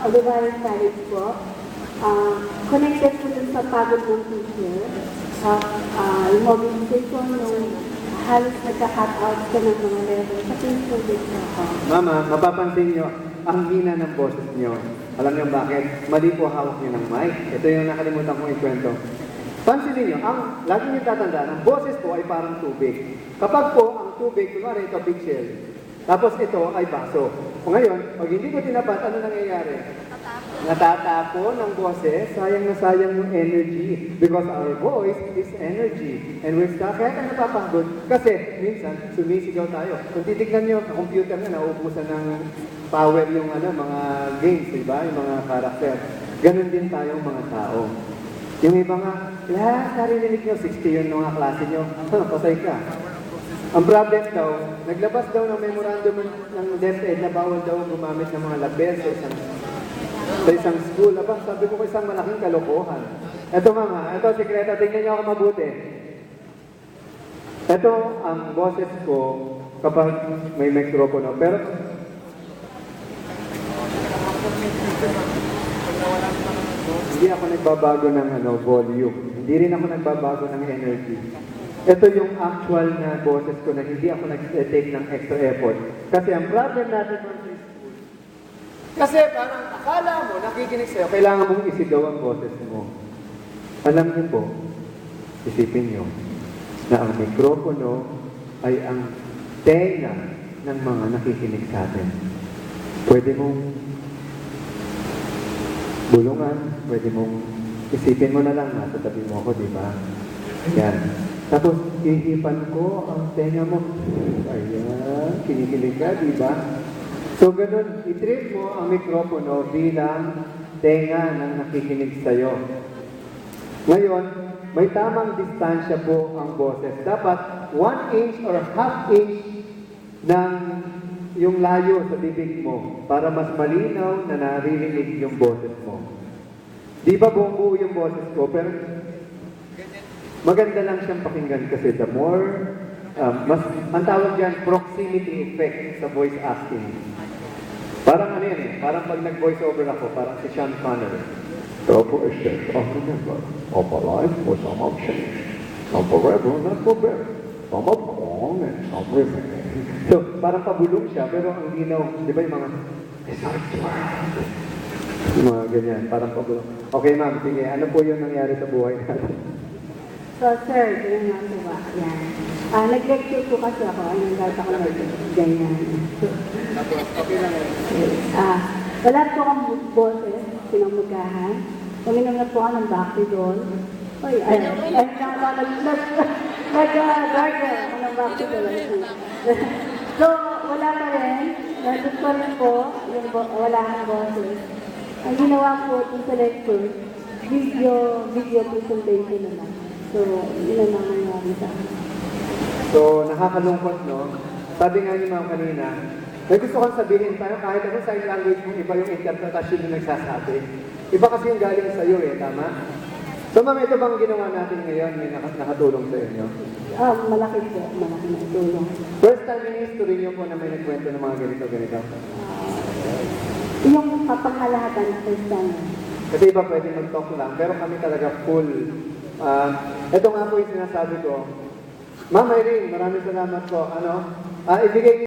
Olivares College po. Connected po dun sa pagod ng teacher. Yung mobilization, yung halos nagka-cut out ka ng mga level. Sa Facebook po ako. Mama, mapapansin nyo, ang hina ng boses nyo. Alam nyo bakit? Mali po hawak nyo ng mic. Ito yung nakalimutan kong ikwento. Pansinin nyo, lagi nyo tatandaan, ang boses po ay parang tubig. Kapag po ang tubig, kunwari ito big shell, tapos ito ay baso. O ngayon, pag hindi ko tinapat, ano nangyayari? Natatapon ng boses, sayang na sayang yung energy. Because our voice is energy. And we're stuck. Kaya tayo napapagod. Kasi minsan, sumisigaw tayo. Kung titignan nyo, ang computer na nauubusan ng power yung mga games, diba? Yung mga karakter. Ganon din tayong mga tao. Yung iba nga, narinig nyo, 60 yun ng mga klase nyo. Pasay ka. Ang problem daw, naglabas daw ng memorandum ng DepEd na bawal daw gumamit ng mga label sa isang school. Aba, sabi ko isang malaking kalokohan. Ito mama, ito sekreto, tingnan niyo ako mabuti. Ito ang boses ko kapag may mikropono. Pero hindi ako nagbabago ng volume. Hindi rin ako nagbabago ng energy. Ito yung actual na boses ko na hindi ako nag-take ng extra effort. Kasi ang problem natin sa school, kasi parang akala mo, nakikinig sa'yo, kailangan mong isigaw ang boses mo. Alam niyo po, isipin niyo, na ang mikropono ay ang tenga ng mga nakikinig sa atin. Pwede mong bulungan, pwede mong isipin mo na lang, nasa tabi mo ako, di ba? Yan. Tapos, ihipan ko ang tenga mo. Ayan, kinikilig ka, di ba? So, ganun, i-treat mo ang mikropono bilang tenga ng nakikinig sa'yo. Ngayon, may tamang distansya po ang boses. Dapat 1 inch or half inch ng yung layo sa bibig mo para mas malinaw na naririnig yung boses mo. Di ba buong buo yung boses ko? Pero maganda lang siyang pakinggan kasi the more, ang tawag dyan, proximity effect sa voice acting. Parang ano yan eh, parang pag nag-voice over ako, parang si Sean Connery. So for a shift of remember, of a life for some of change, some forever, not for better, some of wrong and some remain. So, parang pabulong siya, pero ang linaw, di ba yung mga, it's our world. Yung mga ganyan, parang pabulong. Okay ma'am, sige, ano po yung nangyari sa buhay natin? So, sir, ganyan nga po ba? Yan. Nag-lecture po kasi ako. Anong gata ko ganyan. Okay lang yan. Wala po akong boses, pinamagahan. Uminom na po ako ng Bactidol. Uy, nag-gargle ako ng Bactidol. So, wala pa rin. Nandun pa rin po yung wala kang boses. Ang ginawa po dun sa lecture, video presentation na lang. So, yun ang nangyari sa akin. So, nakakalungkot, no? Sabi nga ni ma'am kanina, may gusto kong sabihin tayo, kahit ano sign language mo, iba yung interpretasyon yung nagsasabi. Iba kasi yung galing sa'yo tama? So, ma'am, ito bang ginawa natin ngayon, may nakatulong sa inyo? Malaki po, malaki na tulong. First time in history niyo po na may nagkwento ng mga ganito. Yung kapangkalahatan na first time. Kasi iba pwede mag-talk lang, pero kami talaga full. Ito nga po yung sinasabi ko. Ma'am Irene, maraming salamat po. Ibigay